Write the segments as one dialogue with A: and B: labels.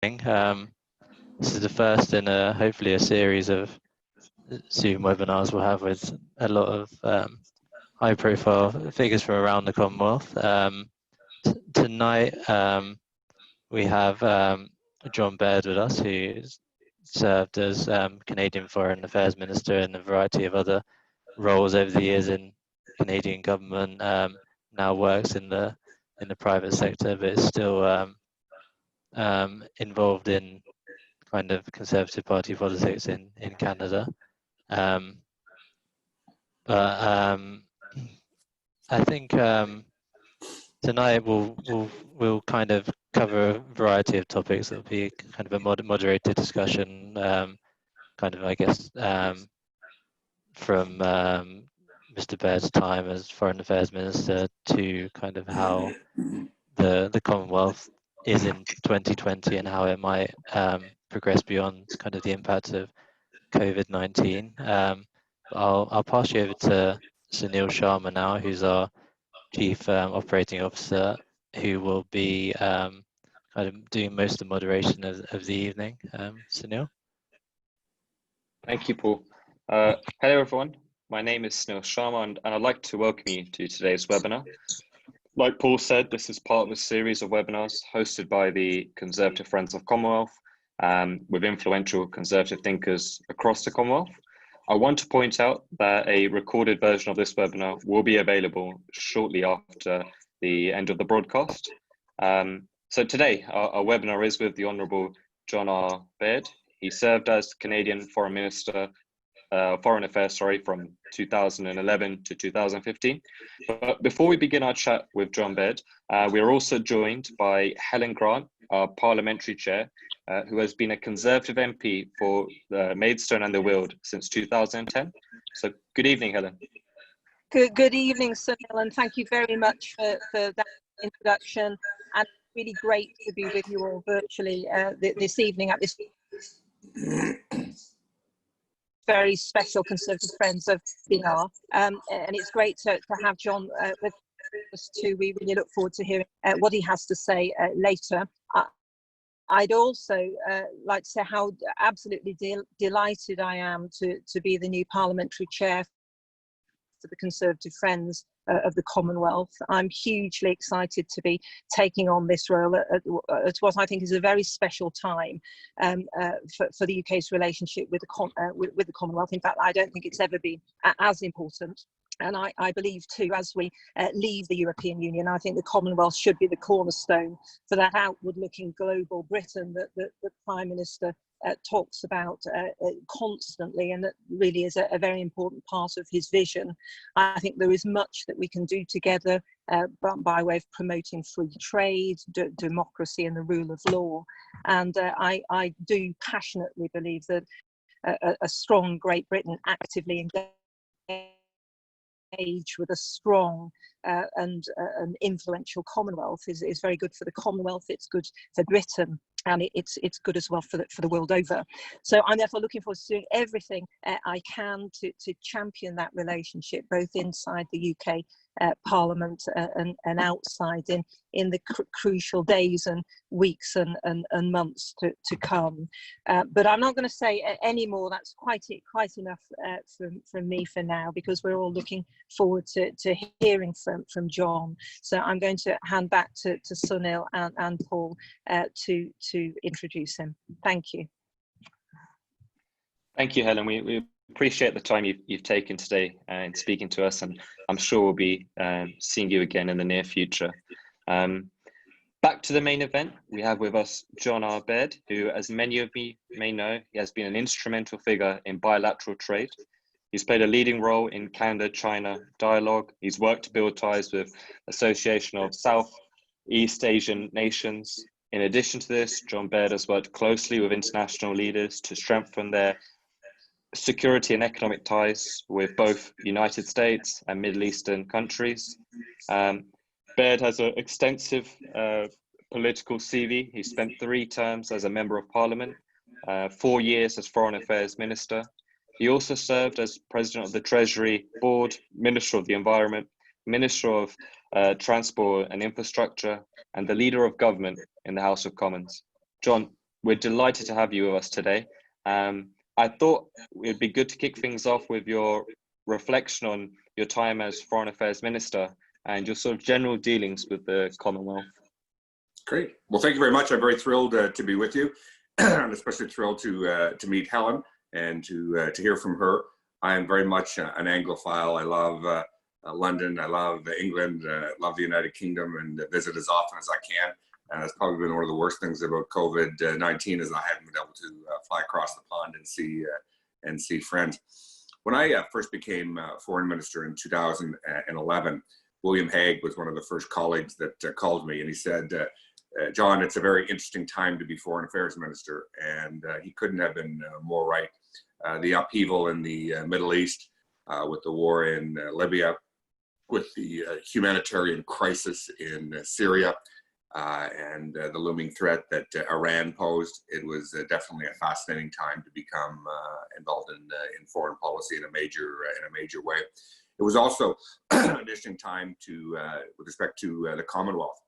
A: This is the first in hopefully a series of Zoom webinars we'll have with a lot of high-profile figures from around the Commonwealth. Tonight we have John Baird with us, who served as Canadian Foreign Affairs Minister and a variety of other roles over the years in Canadian government. Now works in the private sector, but is still involved in kind of Conservative Party politics in Canada. I think tonight we'll kind of cover a variety of topics. It'll be kind of a moderated discussion, kind of, I guess, from Mr. Baird's time as Foreign Affairs Minister to kind of how the Commonwealth is in 2020 and how it might progress beyond kind of the impact of COVID-19. I'll pass you over to Sunil Sharma now, who's our Chief Operating Officer, who will be kind of doing most of the moderation of the evening. Sunil?
B: Thank you, Paul. Hello, everyone. My name is Sunil Sharma, and I'd like to welcome you to today's webinar. Like Paul said, this is part of a series of webinars hosted by the Conservative Friends of Commonwealth with influential Conservative thinkers across the Commonwealth. I want to point out that a recorded version of this webinar will be available shortly after the end of the broadcast. So today, our webinar is with the Honourable John R Baird. He served as Canadian Foreign Minister, Foreign Affairs, from 2011 to 2015. But before we begin our chat with John Baird, we are also joined by Helen Grant, our Parliamentary Chair, who has been a Conservative MP for Maidstone and the Weald since 2010. So good evening, Helen.
C: Good evening, Sunil, and thank you very much for that introduction. And really great to be with you all virtually this evening at this very special Conservative Friends of webinar. And it's great to have John with us too. We really look forward to hearing what he has to say later. I'd also like to say how absolutely delighted I am to be the new parliamentary chair for the Conservative Friends of the Commonwealth. I'm hugely excited to be taking on this role at what I think is a very special time for the UK's relationship with the Commonwealth. In fact, I don't think it's ever been as important. And I believe too, as we leave the European Union, I think the Commonwealth should be the cornerstone for that outward-looking global Britain that the Prime Minister talks about constantly, and that really is a very important part of his vision. I think there is much that we can do together by way of promoting free trade, democracy and the rule of law. And I do passionately believe that a strong Great Britain actively engaged with a strong and an influential Commonwealth is very good for the Commonwealth. It's good for Britain, and it's good as well for the world over. So I'm therefore looking forward to doing everything I can to champion that relationship, both inside the UK Parliament and outside in the crucial days and weeks and months to come. But I'm not going to say any more. That's quite enough from me for now, because we're all looking forward to hearing from John. So I'm going to hand back to Sunil and Paul to introduce him. Thank you.
B: Thank you, Helen. We appreciate the time you've taken today in speaking to us, and I'm sure we'll be seeing you again in the near future. Back to the main event, we have with us John R Baird, who, as many of you may know, he has been an instrumental figure in bilateral trade. He's played a leading role in Canada-China dialogue. He's worked to build ties with Association of Southeast Asian Nations. In addition to this, John Baird has worked closely with international leaders to strengthen their security and economic ties with both United States and Middle Eastern countries. Baird has an extensive political CV. He spent 3 terms as a Member of Parliament, 4 years as Foreign Affairs Minister. He also served as President of the Treasury Board, Minister of the Environment, Minister of Transport and Infrastructure, and the Leader of Government in the House of Commons. John, we're delighted to have you with us today. I thought it'd be good to kick things off with your reflection on your time as Foreign Affairs Minister and your sort of general dealings with the Commonwealth.
D: Great. Well, thank you very much. I'm very thrilled to be with you, and especially thrilled to meet Helen and to hear from her. I am very much an Anglophile. I love London. I love England. Love the United Kingdom, and visit as often as I can. And that's probably been one of the worst things about COVID-19 is I haven't been able to fly across the pond and see friends. When I first became Foreign Minister in 2011, William Hague was one of the first colleagues that called me, and he said, John, it's a very interesting time to be Foreign Affairs Minister, and he couldn't have been more right. The upheaval in the Middle East, with the war in Libya, with the humanitarian crisis in Syria, and the looming threat that Iran posed, it was definitely a fascinating time to become involved in foreign policy in a major way. It was also an interesting time with respect to the Commonwealth.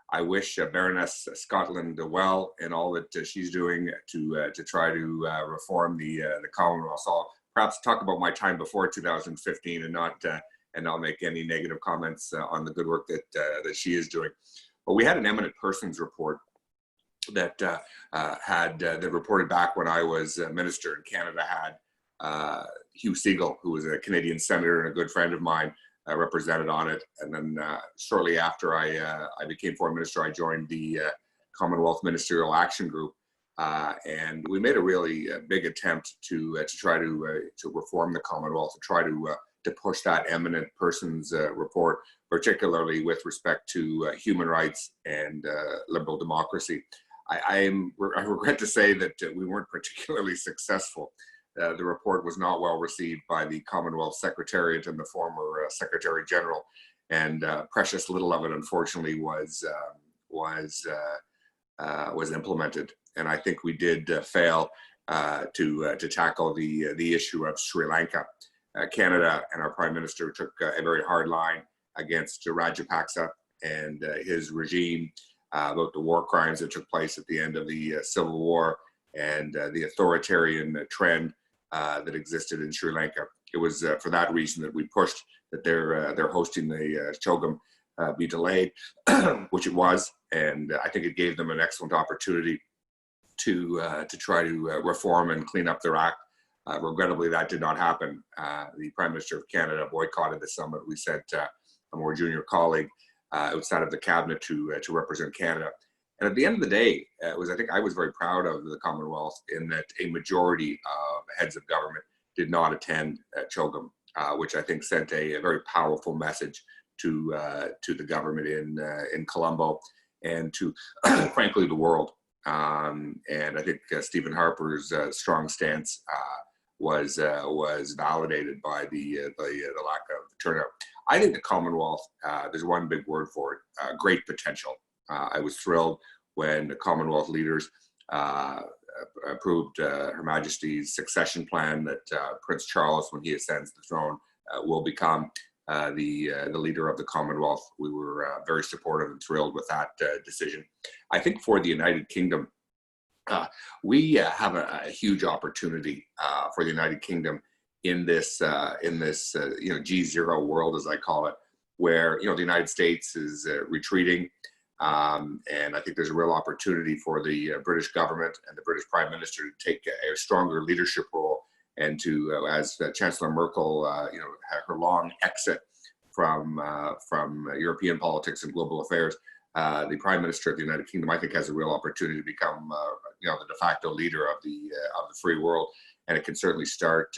D: I wish Baroness Scotland well in all that she's doing to try to reform the Commonwealth. So I'll perhaps talk about my time before 2015 and not make any negative comments on the good work that she is doing. But we had an eminent persons report that that reported back when I was minister in Canada had Hugh Segal, who was a Canadian senator and a good friend of mine, represented on it. And then shortly after I became Foreign Minister, I joined the Commonwealth Ministerial Action Group, and we made a really big attempt to try to reform the Commonwealth, to try to push that eminent persons report, particularly with respect to human rights and liberal democracy. I regret to say that we weren't particularly successful. The report was not well received by the Commonwealth Secretariat and the former Secretary General, and precious little of it, unfortunately, was implemented. And I think we did fail to tackle the issue of Sri Lanka. Canada and our Prime Minister took a very hard line against Rajapaksa and his regime about the war crimes that took place at the end of the Civil War and the authoritarian trend that existed in Sri Lanka. It was for that reason that we pushed that they're hosting the CHOGM be delayed, which it was, and I think it gave them an excellent opportunity to try to reform and clean up their act. Regrettably, that did not happen. The Prime Minister of Canada boycotted the summit. We sent a more junior colleague outside of the cabinet to represent Canada. And at the end of the day, I think I was very proud of the Commonwealth in that a majority of heads of government did not attend CHOGM, which I think sent a very powerful message to the government in Colombo and to, frankly, the world. And I think Stephen Harper's strong stance was validated by the lack of turnout. I think the Commonwealth, there's one big word for it, great potential. I was thrilled when the Commonwealth leaders approved Her Majesty's succession plan that Prince Charles, when he ascends the throne, will become the leader of the Commonwealth. We were very supportive and thrilled with that decision. I think for the United Kingdom, we have a huge opportunity for the United Kingdom in this G0 world, as I call it, where the United States is retreating, and I think there's a real opportunity for the British government and the British Prime Minister to take a stronger leadership role, and to, as Chancellor Merkel, her long exit from European politics and global affairs. The Prime Minister of the United Kingdom, I think, has a real opportunity to become, the de facto leader of the free world, and it can certainly start,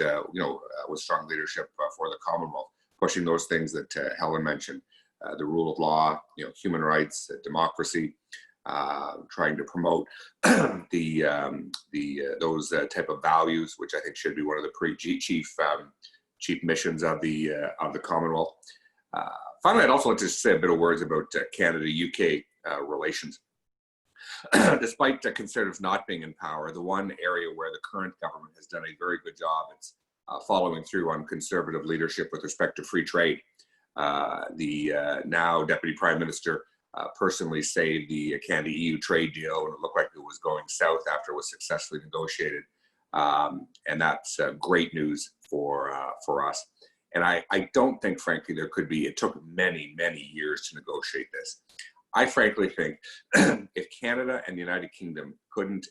D: with strong leadership for the Commonwealth, pushing those things that Helen mentioned, the rule of law, human rights, democracy, trying to promote those type of values, which I think should be one of the chief missions of the Commonwealth. Finally, I'd also like to say a bit of words about Canada-UK relations. Despite Conservatives not being in power, the one area where the current government has done a very good job is following through on Conservative leadership with respect to free trade. The now Deputy Prime Minister personally saved the Canada-EU trade deal, and it looked like it was going south after it was successfully negotiated. And that's great news for us. And I don't think, frankly, it took many, many years to negotiate this. I frankly think if Canada and the United Kingdom couldn't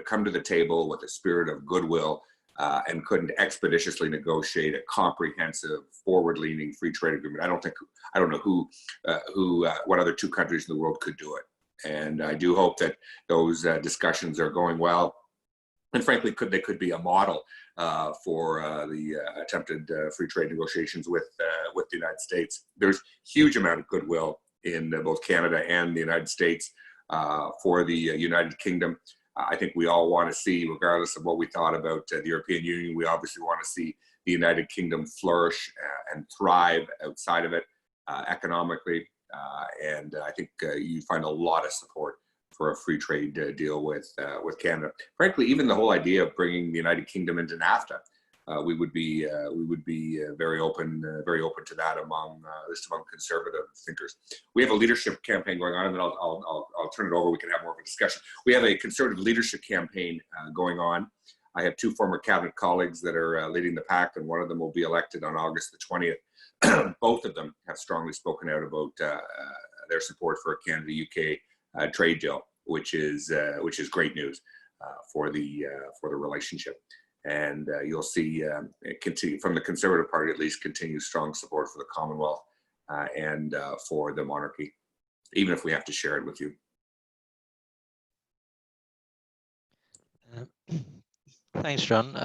D: come to the table with a spirit of goodwill and couldn't expeditiously negotiate a comprehensive, forward-leaning free trade agreement, I don't know what other two countries in the world could do it. And I do hope that those discussions are going well. And frankly, they could be a model for the attempted free trade negotiations with the United States. There's huge amount of goodwill in both Canada and the United States for the United Kingdom. I think we all want to see, regardless of what we thought about the European Union, we obviously want to see the United Kingdom flourish and thrive outside of it economically. And I think you find a lot of support for a free trade deal with Canada. Frankly, even the whole idea of bringing the United Kingdom into NAFTA, we would be very open to that among conservative thinkers. We have a leadership campaign going on, and then I'll turn it over. We can have more of a discussion. We have a conservative leadership campaign going on. I have two former cabinet colleagues that are leading the pack, and one of them will be elected on August the 20th. Both of them have strongly spoken out about their support for a Canada-UK trade deal, which is great news for the relationship. And you'll see continue from the Conservative Party, at least, continue strong support for the Commonwealth and for the monarchy, even if we have to share it with you.
A: Thanks, John.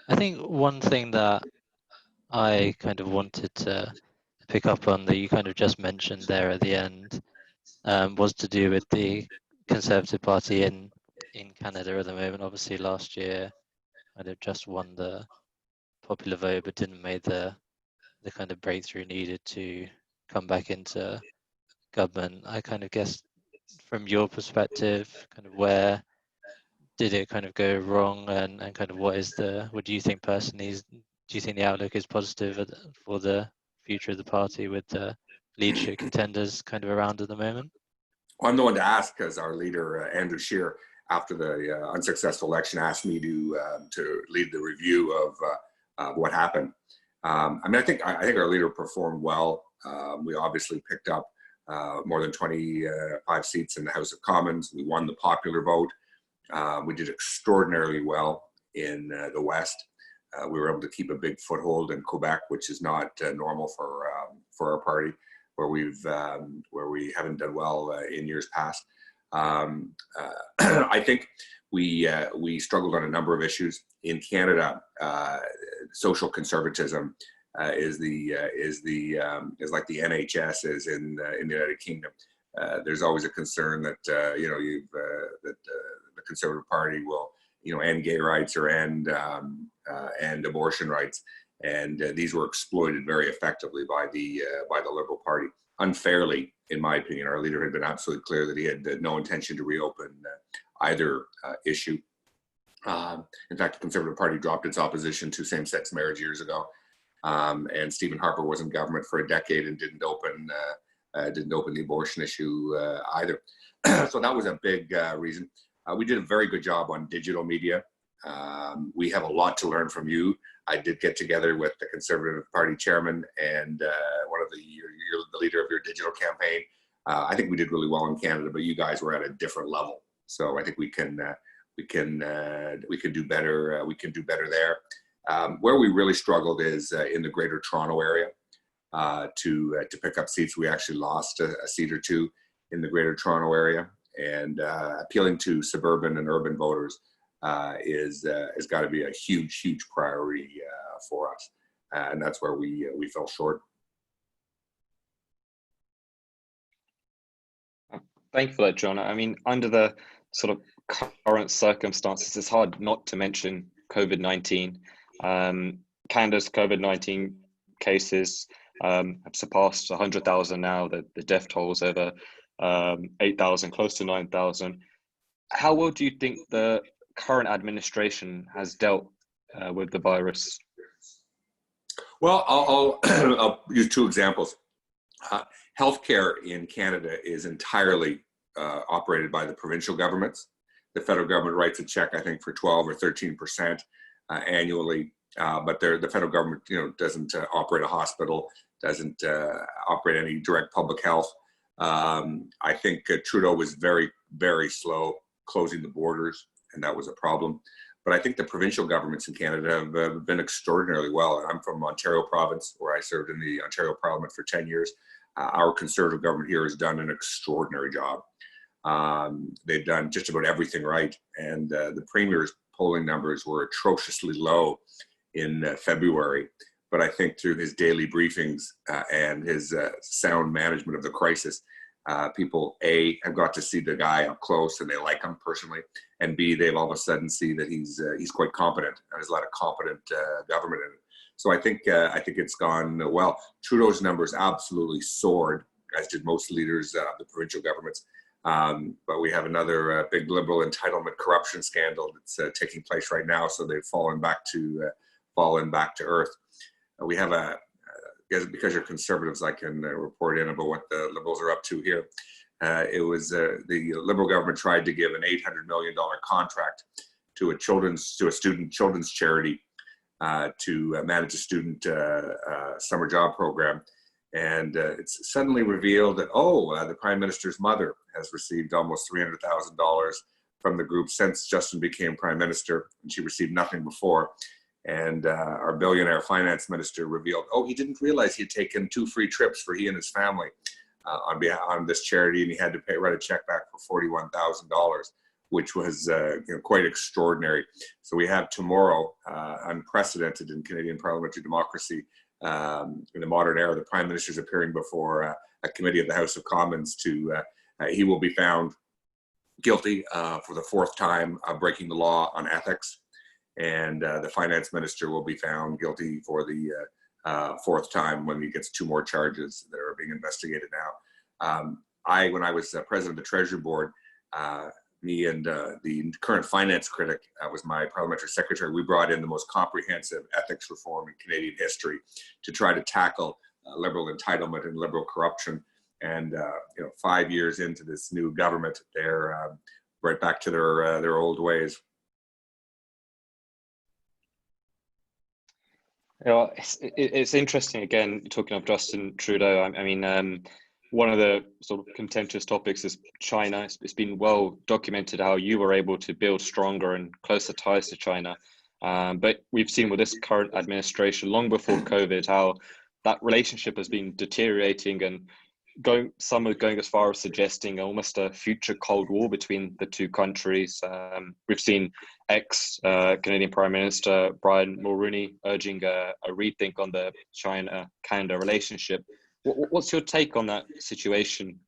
A: I think one thing that I kind of wanted to pick up on that you kind of just mentioned there at the end was to do with the Conservative Party in Canada at the moment. Obviously, last year, kind of just won the popular vote, but didn't make the kind of breakthrough needed to come back into government. I kind of guess from your perspective, kind of where did it kind of go wrong, and kind of what do you think personally do you think the outlook is positive for the future of the party with the leadership contenders kind of around at the moment?
D: Well, I'm the one to ask, because our leader, Andrew Scheer, after the unsuccessful election, asked me to lead the review of what happened. I mean, I think our leader performed well. We obviously picked up more than 25 seats in the House of Commons. We won the popular vote. We did extraordinarily well in the West. We were able to keep a big foothold in Quebec, which is not normal for our party, where we haven't done well in years past. I think we struggled on a number of issues in Canada. Social conservatism is like the NHS is in the United Kingdom. There's always a concern that that the Conservative Party will end gay rights or end abortion rights, and these were exploited very effectively by the Liberal Party. Unfairly, in my opinion. Our leader had been absolutely clear that he had no intention to reopen either issue. In fact, the Conservative Party dropped its opposition to same-sex marriage years ago, and Stephen Harper was in government for a decade and didn't open the abortion issue either. So that was a big reason. We did a very good job on digital media. We have a lot to learn from you. I did get together with the Conservative Party chairman and one of the leader of your digital campaign. I think we did really well in Canada, but you guys were at a different level. So I think we can do better. We can do better there. Where we really struggled is in the Greater Toronto area to pick up seats. We actually lost a seat or two in the Greater Toronto area, and appealing to suburban and urban voters has got to be a huge priority for us, and that's where we fell short.
B: Thank you for that, John. I mean, under the sort of current circumstances, it's hard not to mention COVID-19. Canada's COVID-19 cases have surpassed 100,000 now. The death toll is over 8,000, close to 9,000. How well do you think the current administration has dealt with the virus?
D: Well, I'll use two examples. Healthcare in Canada is entirely operated by the provincial governments. The federal government writes a check, I think, for 12 or 13% annually, but the federal government, doesn't operate a hospital, doesn't operate any direct public health. I think Trudeau was very, very slow closing the borders, and that was a problem. But I think the provincial governments in Canada have been extraordinarily well. I'm from Ontario province, where I served in the Ontario Parliament for 10 years. Our Conservative government here has done an extraordinary job. They've done just about everything right. And the Premier's polling numbers were atrociously low in February. But I think through his daily briefings and his sound management of the crisis, people, A, have got to see the guy up close and they like him personally, and B, they've all of a sudden see that he's quite competent and there's a lot of competent government in it. So I think it's gone well. Trudeau's numbers absolutely soared, as did most leaders of the provincial governments. But we have another big Liberal entitlement corruption scandal that's taking place right now. So they've fallen back to earth. We have because you're Conservatives, I can report in about what the Liberals are up to here. It was the Liberal government tried to give an $800 million contract to a children's charity to manage a student summer job program. And it's suddenly revealed that, the Prime Minister's mother has received almost $300,000 from the group since Justin became Prime Minister, and she received nothing before. And our billionaire finance minister revealed, he didn't realize he'd taken 2 free trips for he and his family on this charity, and he had to write a check back for $41,000, which was quite extraordinary. So we have tomorrow, unprecedented in Canadian parliamentary democracy, in the modern era, the Prime Minister is appearing before a committee of the House of Commons he will be found guilty for the 4th time of breaking the law on ethics. And the finance minister will be found guilty for the 4th time when he gets 2 more charges that are being investigated now. When I was president of the Treasury Board, me and the current finance critic was my parliamentary secretary. We brought in the most comprehensive ethics reform in Canadian history to try to tackle Liberal entitlement and Liberal corruption. And 5 years into this new government, they're right back to their old ways.
B: It's interesting, again, talking of Justin Trudeau. I mean, one of the sort of contentious topics is China. It's been well documented how you were able to build stronger and closer ties to China. But we've seen with this current administration, long before COVID, how that relationship has been deteriorating, and some are going as far as suggesting almost a future Cold War between the two countries. We've seen ex-Canadian Prime Minister Brian Mulroney urging a rethink on the China-Canada relationship. What's your take on that situation?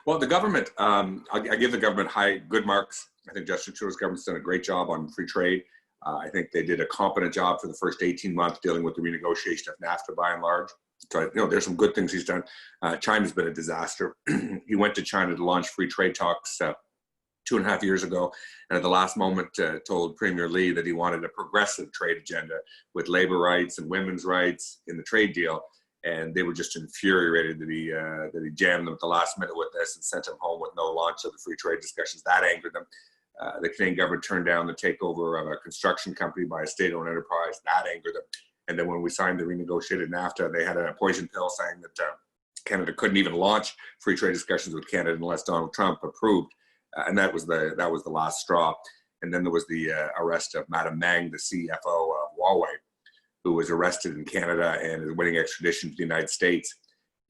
D: Well, the government, I give the government good marks. I think Justin Trudeau's government's done a great job on free trade. I think they did a competent job for the first 18 months dealing with the renegotiation of NAFTA by and large. So, there's some good things he's done. China's been a disaster. He went to China to launch free trade talks 2.5 years ago, and at the last moment told Premier Lee that he wanted a progressive trade agenda with labor rights and women's rights in the trade deal. And they were just infuriated that he jammed them at the last minute with this and sent him home with no launch of the free trade discussions. That angered them. The Canadian government turned down the takeover of a construction company by a state-owned enterprise. That angered them. And then when we signed the renegotiated NAFTA, they had a poison pill saying that Canada couldn't even launch free trade discussions with Canada unless Donald Trump approved. And that was the last straw. And then there was the arrest of Madame Meng, the CFO of Huawei, who was arrested in Canada and is awaiting extradition to the United States.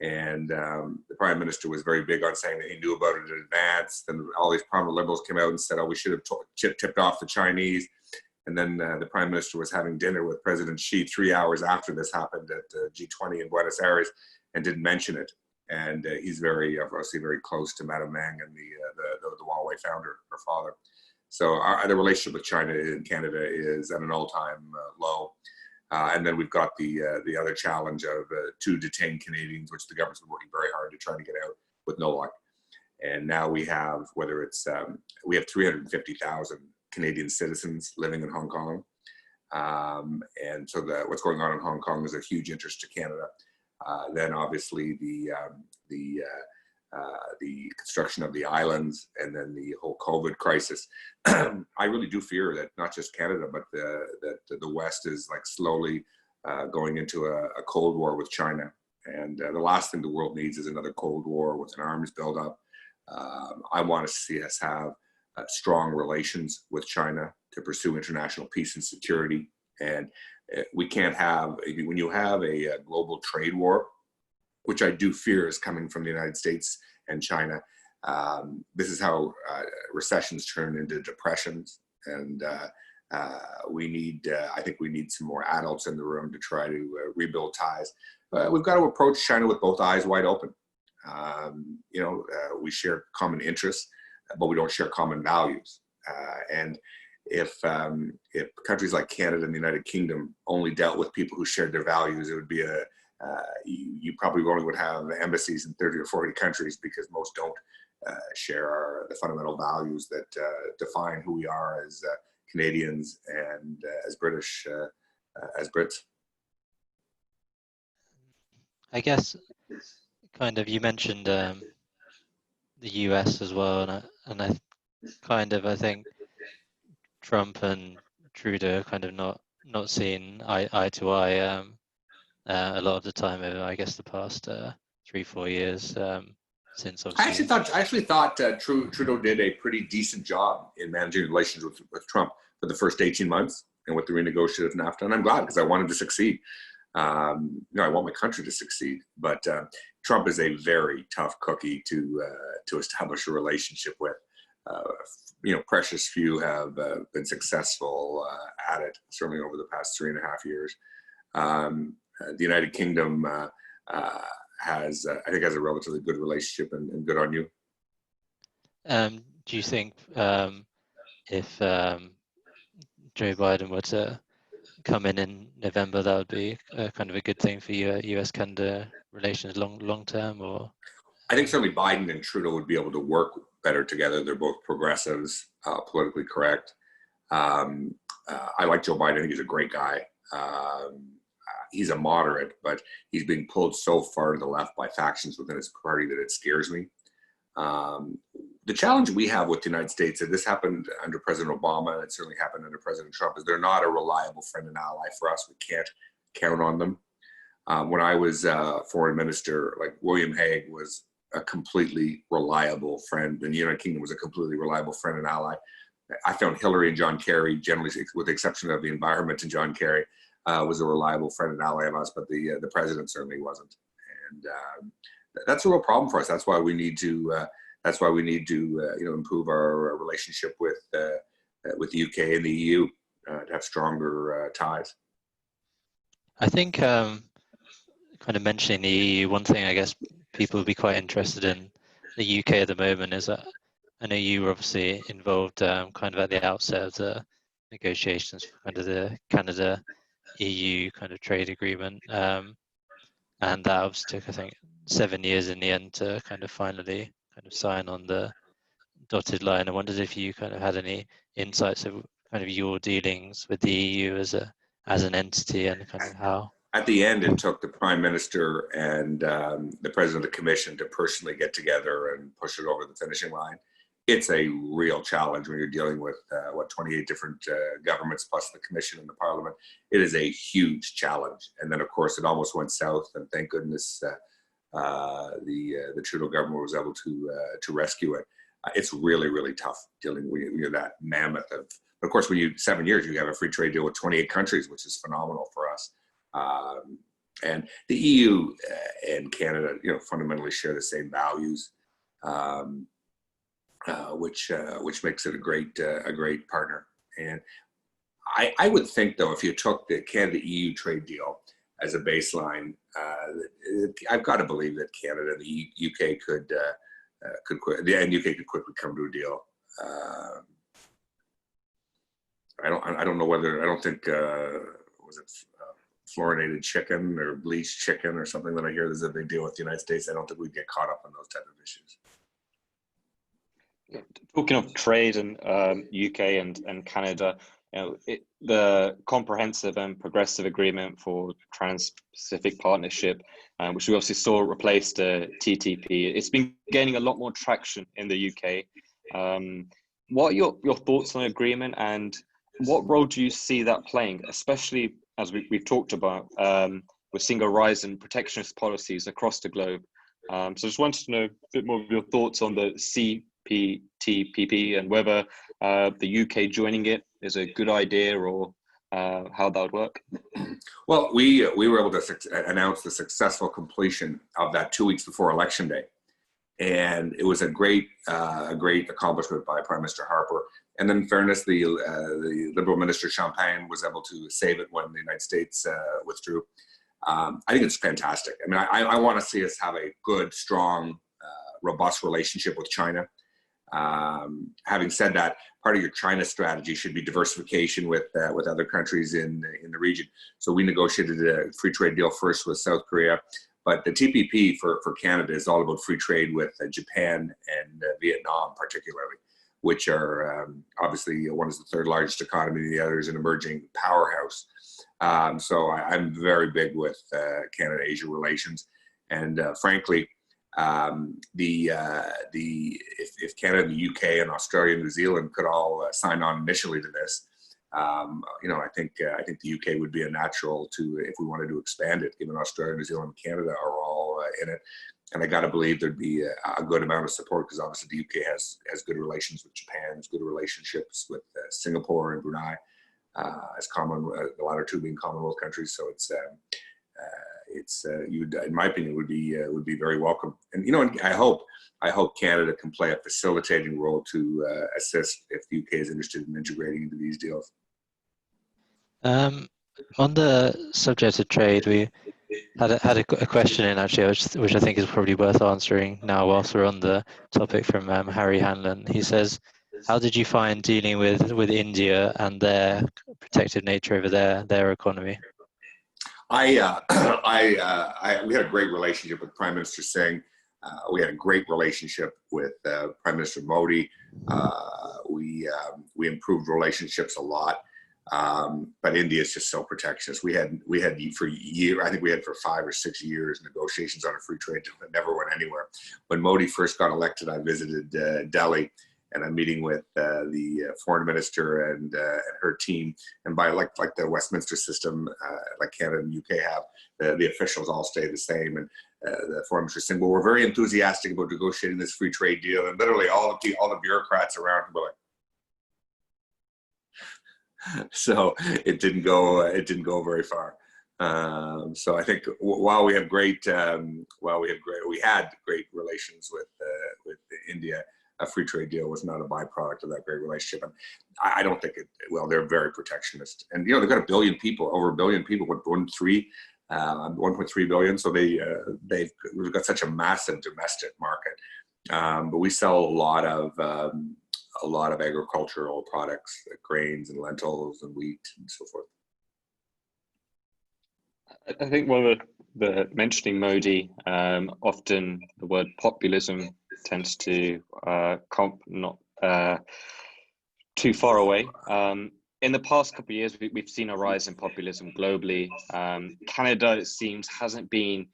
D: And the Prime Minister was very big on saying that he knew about it in advance. Then all these prominent Liberals came out and said, we should have tipped off the Chinese. And then the Prime Minister was having dinner with President Xi 3 hours after this happened at G20 in Buenos Aires and didn't mention it. And he's obviously very close to Madame Meng and the Huawei founder, her father. So the relationship with China in Canada is at an all-time low. And then we've got the other challenge of 2 detained Canadians, which the government's been working very hard to try to get out with no luck. And now we have, we have 350,000 Canadian citizens living in Hong Kong. And so what's going on in Hong Kong is a huge interest to Canada. then obviously the construction of the islands, and then the whole COVID crisis. I really do fear that not just Canada, but that the West is like slowly going into a Cold War with China. And the last thing the world needs is another Cold War with an arms buildup. I want to see us have strong relations with China to pursue international peace and security. And we can't have, when you have a global trade war, which I do fear is coming from the United States and China, this is how recessions turn into depressions. And we need, I think we need some more adults in the room to try to rebuild ties. We've got to approach China with both eyes wide open. We share common interests, but we don't share common values. And if countries like Canada and the United Kingdom only dealt with people who shared their values, it would be you probably only would have embassies in 30 or 40 countries, because most don't share the fundamental values that define who we are as Canadians and as British, as Brits.
A: I guess kind of you mentioned the US as well, and I think Trump and Trudeau kind of not seeing eye to eye a lot of the time over, I guess, the past 3-4 years since obviously.
D: I actually thought Trudeau did a pretty decent job in managing relations with Trump for the first 18 months and with the renegotiated NAFTA, and I'm glad, because I wanted to succeed. I want my country to succeed, but Trump is a very tough cookie to establish a relationship with. Precious few have been successful at it, certainly over the past 3.5 years. The United Kingdom has a relatively good relationship, and good on you.
A: Do you think if Joe Biden were to come in November, that would be kind of a good thing for US-Canada relations long term? Or
D: I think certainly Biden and Trudeau would be able to work better together. They're both progressives, politically correct. I like Joe Biden. I think he's a great guy. He's a moderate, but he's being pulled so far to the left by factions within his party that it scares me. The challenge we have with the United States, and this happened under President Obama, and it certainly happened under President Trump, is they're not a reliable friend and ally for us. We can't count on them. When I was foreign minister, like William Hague was a completely reliable friend, and the United Kingdom was a completely reliable friend and ally. I found Hillary and John Kerry, generally, with the exception of the environment and John Kerry, was a reliable friend and ally of us, but the president certainly wasn't. And that's a real problem for us. That's why we need to improve our relationship with the UK and the EU to have stronger ties.
A: I think kind of mentioning the EU, one thing I guess people would be quite interested in the UK at the moment is that I know you were obviously involved kind of at the outset of the negotiations for kind of the Canada EU kind of trade agreement, and that obviously took, I think, 7 years in the end to kind of finally kind of sign on the dotted line. I wondered if you kind of had any insights of kind of your dealings with the EU as an entity, and kind of how.
D: At the end, it took the Prime Minister and the President of the Commission to personally get together and push it over the finishing line. It's a real challenge when you're dealing with 28 different governments plus the Commission and the Parliament. It is a huge challenge. And then, of course, it almost went south, and thank goodness the Trudeau government was able to rescue it. It's really, really tough dealing with that mammoth of course, when 7 years, you have a free trade deal with 28 countries, which is phenomenal for us. And the EU and Canada, fundamentally share the same values, which makes it a great partner. And I would think, though, if you took the Canada-EU trade deal as a baseline, I've got to believe that Canada and the UK could quickly come to a deal. I don't know whether, I don't think was it fluorinated chicken or bleached chicken or something that I hear there's a big deal with the United States. I don't think we'd get caught up in those type of issues.
B: Talking of trade and UK and Canada, the comprehensive and progressive agreement for Trans-Pacific Partnership, which we obviously saw replace the TTP. It's been gaining a lot more traction in the UK. What are your thoughts on the agreement, and what role do you see that playing, especially as we've talked about, we're seeing a rise in protectionist policies across the globe. So I just wanted to know a bit more of your thoughts on the CPTPP and whether the UK joining it is a good idea, or how that would work.
D: Well, we were able to announce the successful completion of that 2 weeks before Election Day. And it was a great accomplishment by Prime Minister Harper. And then in fairness, the Liberal Minister Sharman was able to save it when the United States withdrew. I think it's fantastic. I mean, I want to see us have a good, strong, robust relationship with China. Having said that, part of your China strategy should be diversification with other countries in the region. So we negotiated a free trade deal first with South Korea, but the TPP for Canada is all about free trade with Japan and Vietnam, particularly, which are obviously one is the third largest economy, the other is an emerging powerhouse. So I'm very big with Canada-Asia relations, and frankly, if Canada, the UK, and Australia, and New Zealand could all sign on initially to this, I think the UK would be a natural to, if we wanted to expand it, given Australia, New Zealand, and Canada are all in it. And I got to believe there'd be a good amount of support, because obviously the UK has good relations with Japan, has good relationships with Singapore and Brunei, as the latter two being Commonwealth countries. So in my opinion, would be very welcome. And and I hope Canada can play a facilitating role to assist if the UK is interested in integrating into these deals.
A: On the subject of trade, we had a question in actually, which I think is probably worth answering now whilst we're on the topic, from Harry Hanlon. He says, "How did you find dealing with India and their protective nature over their economy?"
D: We had a great relationship with Prime Minister Singh. We had a great relationship with Prime Minister Modi. We improved relationships a lot. But India is just so protectionist. We had for years, I think we had for 5 or 6 years, negotiations on a free trade deal that never went anywhere. When Modi first got elected, I visited Delhi, and I'm meeting with the foreign minister and her team. And by like the Westminster system, like Canada and UK have, the officials all stay the same. And the foreign minister saying, "Well, we're very enthusiastic about negotiating this free trade deal," and literally all the bureaucrats around were like. So it didn't go very far. So I think while we had great relations with India, a free trade deal was not a byproduct of that great relationship. And I don't think they're very protectionist. And they've got over 1 billion people, 1.3 billion. So we've got such a massive domestic market. But we sell a lot of agricultural products, like grains and lentils and wheat and so forth.
B: I think one of the mentioning Modi, often the word populism tends to not too far away. In the past couple of years, we've seen a rise in populism globally. Canada, it seems, hasn't been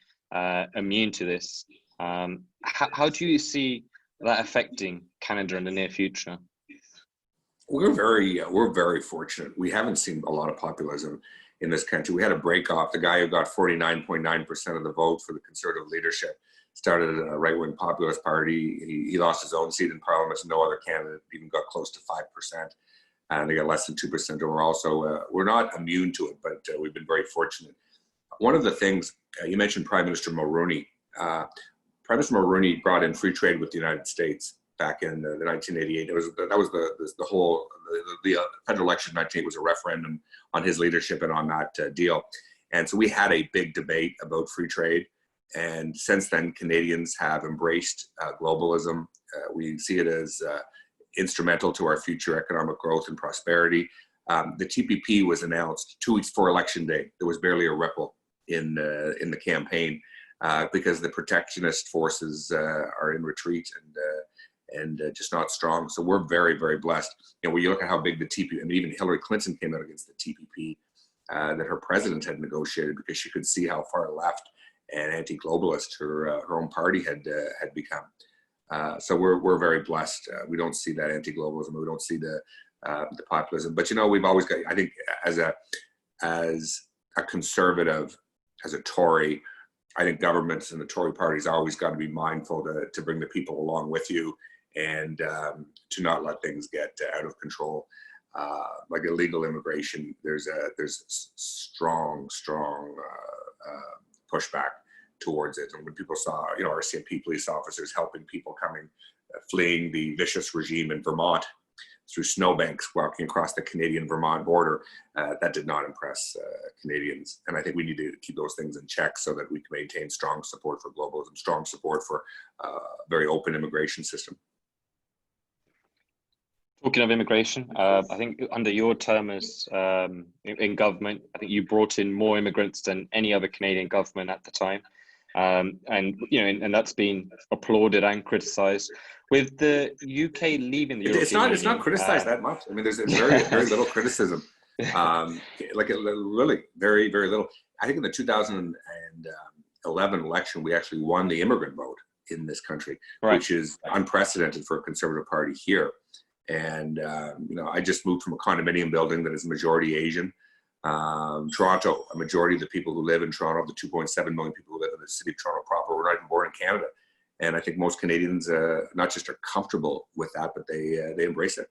B: immune to this. How do you see that affecting Canada in the near future?
D: We're very fortunate. We haven't seen a lot of populism in this country. We had a break off. The guy who got 49.9% of the vote for the Conservative leadership started a right-wing populist party. He lost his own seat in Parliament, and no other candidate even got close to 5%. And they got less than 2% overall. So we're not immune to it, but we've been very fortunate. One of the things, you mentioned Prime Minister Mulroney. Prime Minister Mulroney brought in free trade with the United States back in the 1988. The federal election in 1988 was a referendum on his leadership and on that deal. And so we had a big debate about free trade. And since then, Canadians have embraced globalism. We see it as instrumental to our future economic growth and prosperity. The TPP was announced 2 weeks before Election Day. There was barely a ripple in the campaign because the protectionist forces are in retreat, and just not strong. So we're very, very blessed. When you look at how big the TPP, and even Hillary Clinton came out against the TPP that her president had negotiated, because she could see how far left and anti-globalist her own party had become. So we're very blessed. We don't see that anti-globalism. We don't see the populism. But we've always got, I think, as a conservative, as a Tory, I think governments and the Tory party's always got to be mindful to bring the people along with you, and to not let things get out of control. Like illegal immigration, there's strong pushback towards it. And when people saw, RCMP police officers helping people fleeing the vicious regime in Vermont through snowbanks, walking across the Canadian-Vermont border, that did not impress Canadians. And I think we need to keep those things in check so that we can maintain strong support for globalism, strong support for a very open immigration system.
B: Talking of immigration, I think under your term as in government, I think you brought in more immigrants than any other Canadian government at the time. And that's been applauded and criticised. With the UK leaving the European Union,
D: it's not criticised that much. I mean, there's very little criticism. Really very, very little. I think in the 2011 election, we actually won the immigrant vote in this country, right, which is unprecedented for a Conservative Party here. And I just moved from a condominium building that is majority Asian. Toronto, a majority of the people who live in Toronto, the 2.7 million people who live in the city of Toronto proper, were not even born in Canada. And I think most Canadians not just are comfortable with that, but they embrace it.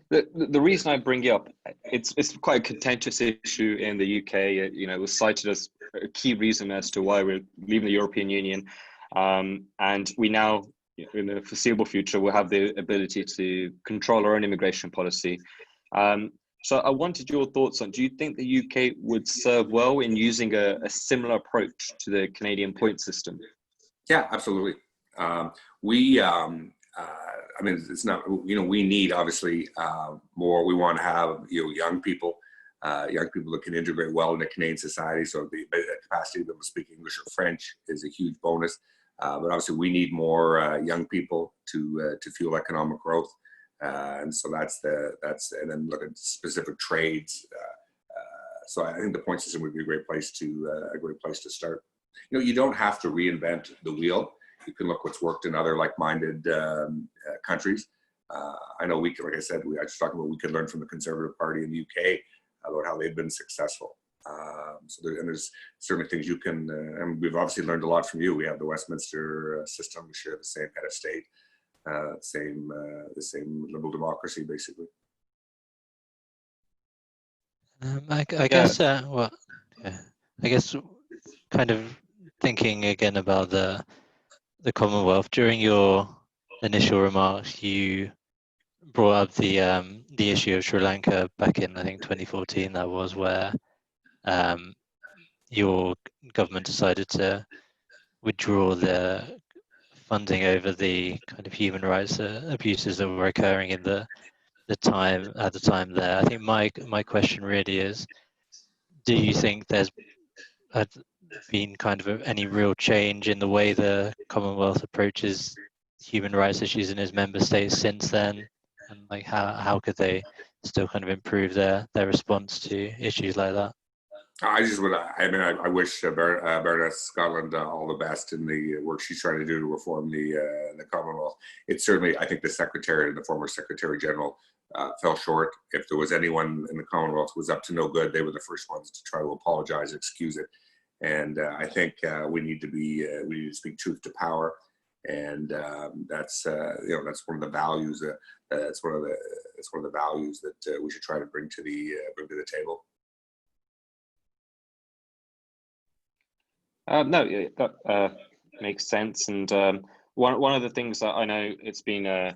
B: The reason I bring it up, it's quite a contentious issue in the UK. It was cited as a key reason as to why we're leaving the European Union, and we now, in the foreseeable future, will have the ability to control our own immigration policy. So I wanted your thoughts on, do you think the UK would serve well in using a similar approach to the Canadian point system?
D: Yeah, absolutely. It's not, we need obviously more. We want to have, young people that can integrate well into Canadian society. So the capacity of them to speak English or French is a huge bonus. But obviously we need more young people to fuel economic growth. And so and then look at specific trades. So I think the point system would be a great place to start. You don't have to reinvent the wheel. You can look what's worked in other like-minded countries. I know like I said, I was talking about we could learn from the Conservative Party in the UK about how they've been successful. There's certainly things you can, and we've obviously learned a lot from you. We have the Westminster system. We share the same head of state, the same liberal democracy, basically.
A: I guess, I guess kind of thinking again about the Commonwealth, during your initial remarks, you brought up the issue of Sri Lanka back in, I think, 2014. That was where your government decided to withdraw the funding over the kind of human rights abuses that were occurring in the time there. I think my question really is, do you think there's been kind of any real change in the way the Commonwealth approaches human rights issues in its member states since then, and like how could they still kind of improve their response to issues like that?
D: I wish Baroness Scotland all the best in the work she's trying to do to reform the Commonwealth. It's certainly, I think the Secretary and the former Secretary General fell short. If there was anyone in the Commonwealth who was up to no good, they were the first ones to try to apologize, excuse it. And I think we need to speak truth to power, and that's one of the values. It's one of the values that we should try to bring to the table.
B: No, that makes sense. And one of the things that I know it's been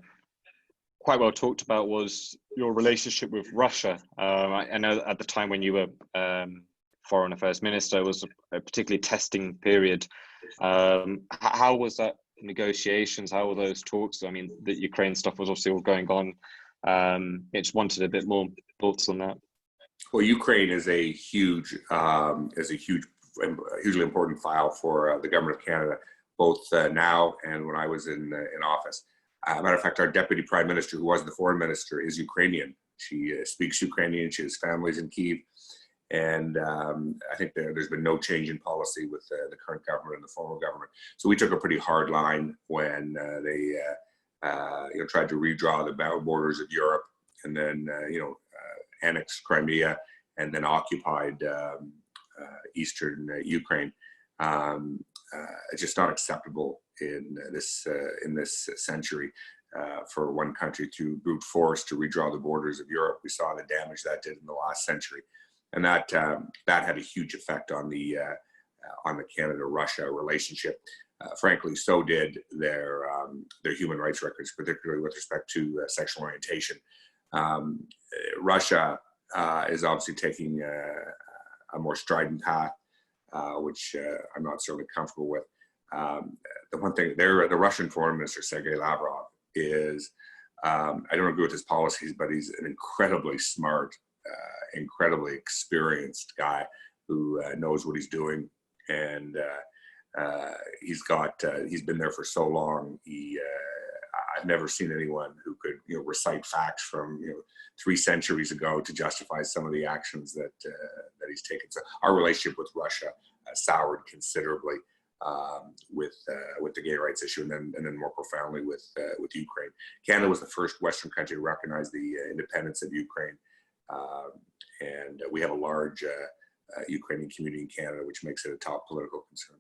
B: quite well talked about was your relationship with Russia. I know at the time when you were Foreign Affairs Minister, was a particularly testing period. How was that negotiations? How were those talks? I mean, the Ukraine stuff was obviously all going on. I just wanted a bit more thoughts on that.
D: Well, Ukraine is a hugely important file for the government of Canada. both now and when I was in office. Matter of fact, our deputy prime minister, who was the foreign minister, is Ukrainian. She speaks Ukrainian. She has families in Kyiv. And I think there's been no change in policy with the current government and the former government. So we took a pretty hard line when they tried to redraw the borders of Europe, and then annexed Crimea, and then occupied eastern Ukraine. It's just not acceptable in this century for one country to brute force to redraw the borders of Europe. We saw the damage that did in the last century, and that had a huge effect on the Canada-Russia relationship. Frankly, so did their human rights records, particularly with respect to sexual orientation. Russia is obviously taking a more strident path, which I'm not certainly comfortable with. The one thing, the Russian Foreign Minister, Sergei Lavrov, is, I don't agree with his policies, but he's an incredibly smart, incredibly experienced guy who knows what he's doing. And he's been there for so long. I've never seen anyone who could, recite facts from, 3 centuries ago to justify some of the actions that he's taken. So our relationship with Russia soured considerably with the gay rights issue, and then more profoundly with Ukraine. Canada was the first Western country to recognize the independence of Ukraine, and we have a large Ukrainian community in Canada, which makes it a top political concern.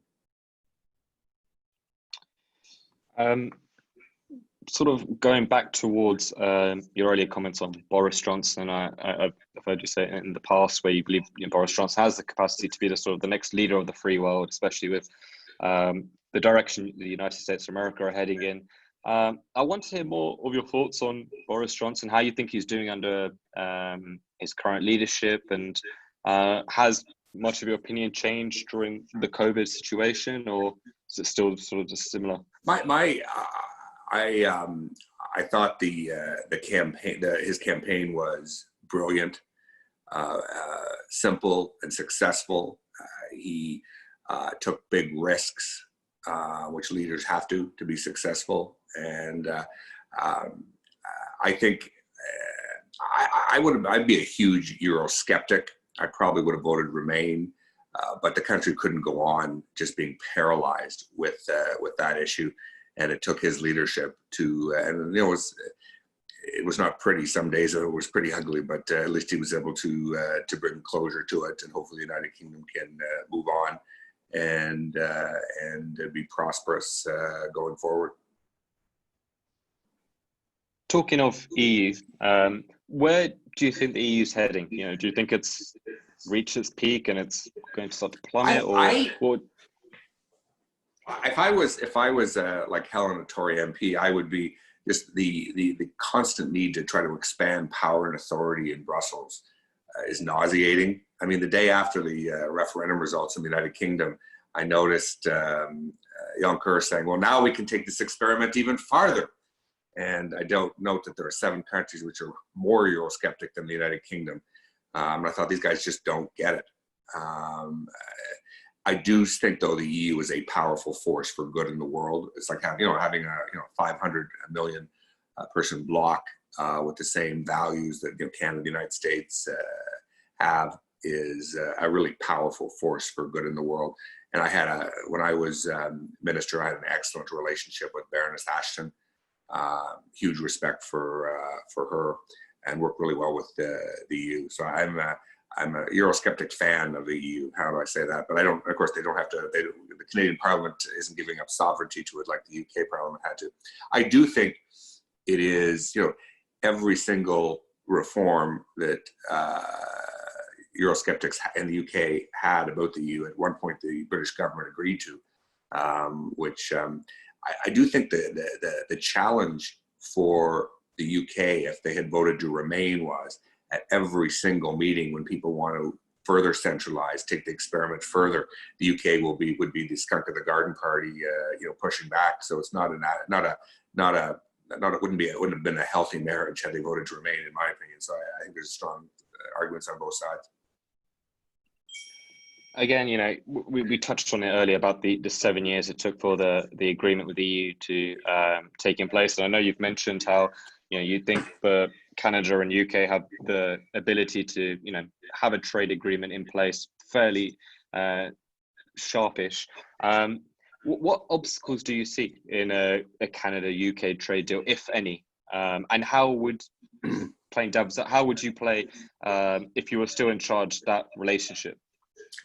B: Sort of going back towards your earlier comments on Boris Johnson, I've heard you say in the past where you believe Boris Johnson has the capacity to be the next leader of the free world, especially with the direction the United States of America are heading in. I want to hear more of your thoughts on Boris Johnson, how you think he's doing under his current leadership, and has much of your opinion changed during the COVID situation, or is it still sort of just similar?
D: I thought the campaign, his campaign was brilliant, simple and successful. He took big risks, which leaders have to be successful. And I think I'd be a huge Eurosceptic. I probably would have voted Remain, but the country couldn't go on just being paralyzed with that issue. And it took his leadership to, and it was not pretty. Some days it was pretty ugly, but at least he was able to bring closure to it, and hopefully the United Kingdom can move on and be prosperous going forward.
B: Talking of EU, where do you think the EU is heading? Do you think it's reached its peak and it's going to start to plummet, or? If
D: I was like Helen, a Tory MP, I would be just the constant need to try to expand power and authority in Brussels is nauseating. I mean, the day after the referendum results in the United Kingdom, I noticed Juncker saying, well, now we can take this experiment even farther. And I don't note that there are 7 countries which are more Eurosceptic than the United Kingdom. And I thought these guys just don't get it. I do think, though, the EU is a powerful force for good in the world. It's like having a 500 million person bloc with the same values that Canada and the United States have is a really powerful force for good in the world. And when I was minister, I had an excellent relationship with Baroness Ashton. Huge respect for her, and worked really well with the EU. So I'm a Eurosceptic fan of the EU. How do I say that? But of course, they don't have to, the Canadian Parliament isn't giving up sovereignty to it like the UK Parliament had to. I do think it is, every single reform that Eurosceptics in the UK had about the EU, at one point the British government agreed to, which I do think the challenge for the UK, if they had voted to remain, was at every single meeting when people want to further centralize, take the experiment further, the UK would be the skunk of the garden party, pushing back. So it's it wouldn't have been a healthy marriage had they voted to remain, in my opinion. So I think there's strong arguments on both sides.
B: again, you know, we touched on it earlier about the 7 years it took for the agreement with the EU to take in place. And I know you've mentioned how, you know, you think the Canada and UK have the ability to, you know, have a trade agreement in place fairly sharpish. What obstacles do you see in a Canada-UK trade deal, if any? And how would, playing devil's, how would you play if you were still in charge that relationship?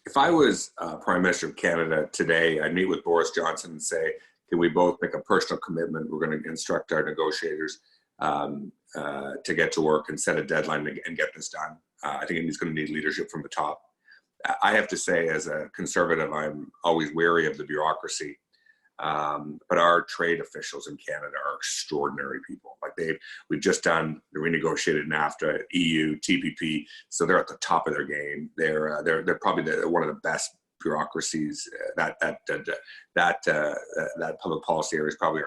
D: If I was Prime Minister of Canada today, I'd meet with Boris Johnson and say, can we both make a personal commitment? We're going to instruct our negotiators to get to work and set a deadline and get this done. I think he's going to need leadership from the top. I have to say, as a conservative, I'm always wary of the bureaucracy. But our trade officials in Canada are extraordinary people. Like we've just done the renegotiated NAFTA, EU, TPP, so they're at the top of their game. They're probably one of the best bureaucracies. That public policy area is probably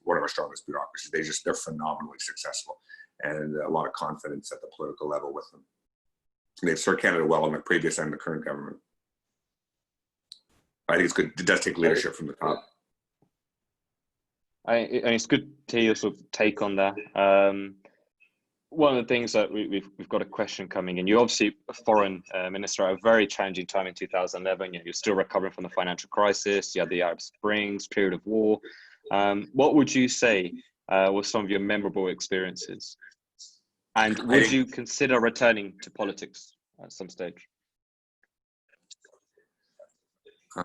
D: one of our strongest bureaucracies. They're phenomenally successful, and a lot of confidence at the political level with them. And they've served Canada well in the previous and the current government. I think it's good. It does take leadership from the top.
B: And it's good to hear your sort of take on that. One of the things that we've got a question coming in. You're obviously a foreign minister at a very challenging time in 2011. You're still recovering from the financial crisis. You had the Arab Springs, period of war. What would you say were some of your memorable experiences? And would you consider returning to politics at some stage?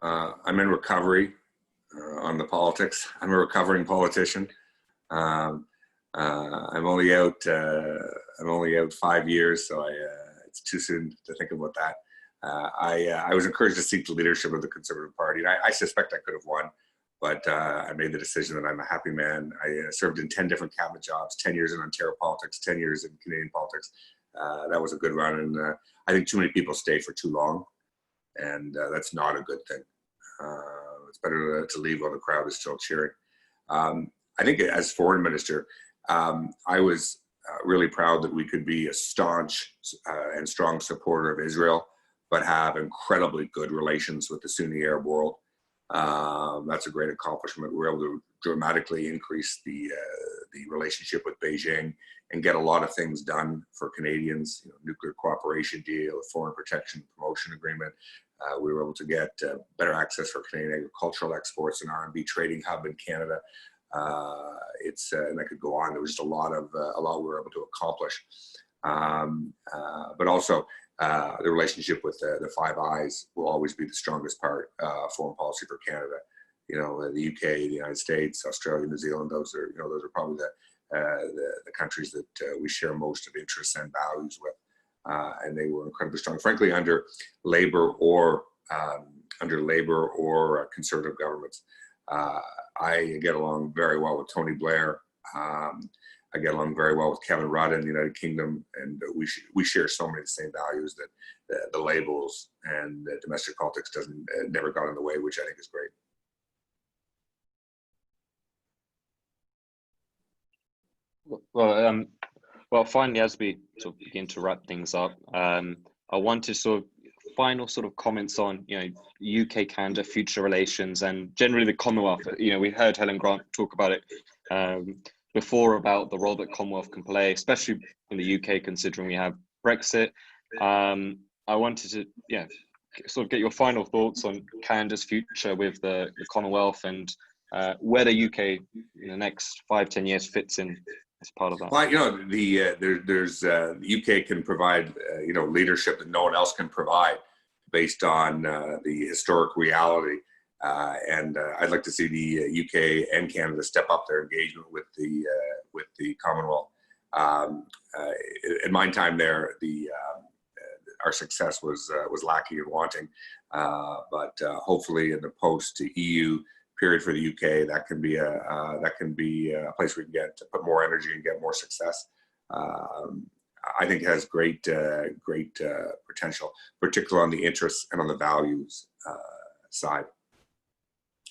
D: I'm in recovery on the politics. I'm a recovering politician. I'm only out 5 years, so it's too soon to think about that. I was encouraged to seek the leadership of the Conservative Party. And I suspect I could have won, but I made the decision that I'm a happy man. I served in 10 different cabinet jobs, 10 years in Ontario politics, 10 years in Canadian politics. That was a good run, and I think too many people stay for too long, and that's not a good thing. It's better to leave while the crowd is still cheering. I think as foreign minister, I was really proud that we could be a staunch and strong supporter of Israel, but have incredibly good relations with the Sunni Arab world. That's a great accomplishment. We were able to dramatically increase the relationship with Beijing and get a lot of things done for Canadians, nuclear cooperation deal, a foreign protection promotion agreement. We were able to get better access for Canadian agricultural exports, an R&B trading hub in Canada. And I could go on. There was just a lot we were able to accomplish. But also the relationship with the Five Eyes will always be the strongest part of foreign policy for Canada. The UK, the United States, Australia, New Zealand, those are probably the countries that we share most of interests and values with. And they were incredibly strong. Frankly, under Labour or Conservative governments, I get along very well with Tony Blair. I get along very well with Kevin Rudd in the United Kingdom, and we share so many of the same values that the labels and domestic politics never got in the way, which I think is great.
B: Well, finally, as we sort of begin to wrap things up, I want to final comments on UK-Canada future relations and generally the Commonwealth. We heard Helen Grant talk about it before about the role that Commonwealth can play, especially in the UK, considering we have Brexit. I wanted to get your final thoughts on Canada's future with the Commonwealth and where the UK in the next 5-10 years fits in as part of that.
D: Well, the UK can provide leadership that no one else can provide based on the historic reality. And I'd like to see the UK and Canada step up their engagement with the Commonwealth. In my time there, our success was lacking and wanting, but hopefully in the post-EU period for the UK, that can be a place we can get to put more energy and get more success. I think it has great potential, particularly on the interests and on the values side.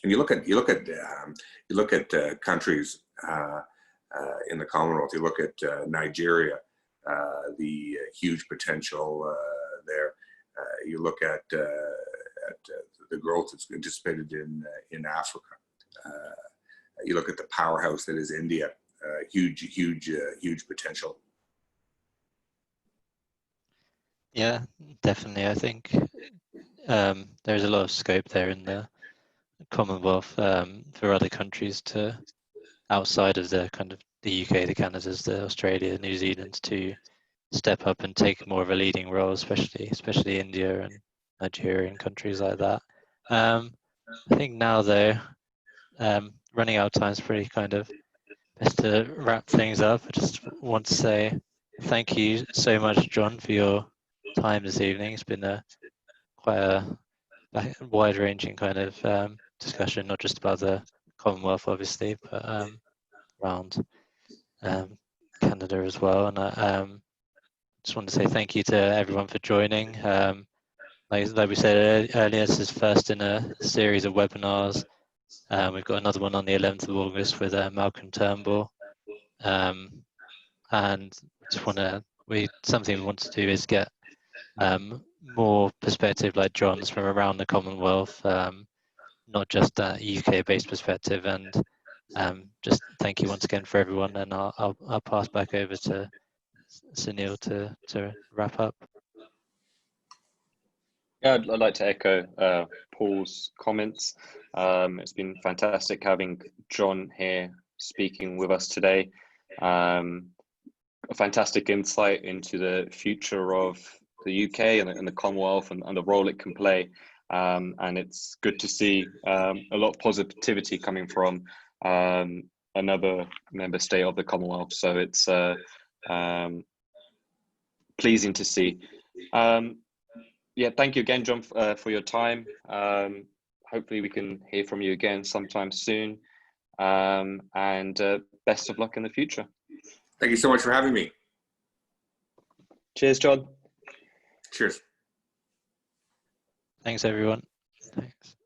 D: And you look at countries in the Commonwealth. You look at Nigeria, the huge potential there. You look at the growth that's anticipated in Africa. You look at the powerhouse that is India, huge potential.
A: Yeah, definitely. I think there's a lot of scope there in the Commonwealth for other countries to, outside of the kind of the UK, the Canadas, the Australia, New Zealand, to step up and take more of a leading role, especially India and Nigeria and countries like that. I think now though, running out of time is pretty kind of best to wrap things up. I just want to say thank you so much, John, for your time this evening. It's been quite a wide-ranging kind of discussion, not just about the Commonwealth, obviously, but around Canada as well. And I just want to say thank you to everyone for joining. Like we said earlier, this is first in a series of webinars. We've got another one on the 11th of August with Malcolm Turnbull. And something we want to do is get more perspective like John's from around the Commonwealth, not just that UK-based perspective. And just thank you once again for everyone. And I'll pass back over to Sunil to wrap up.
B: Yeah, I'd like to echo Paul's comments. It's been fantastic having John here speaking with us today. A fantastic insight into the future of the UK and the Commonwealth and the role it can play. And it's good to see a lot of positivity coming from another member state of the Commonwealth. So it's pleasing to see. Yeah, thank you again, John, for your time. Hopefully we can hear from you again sometime soon. And best of luck in the future.
D: Thank you so much for having me.
B: Cheers, John.
D: Cheers.
A: Thanks, everyone. Thanks.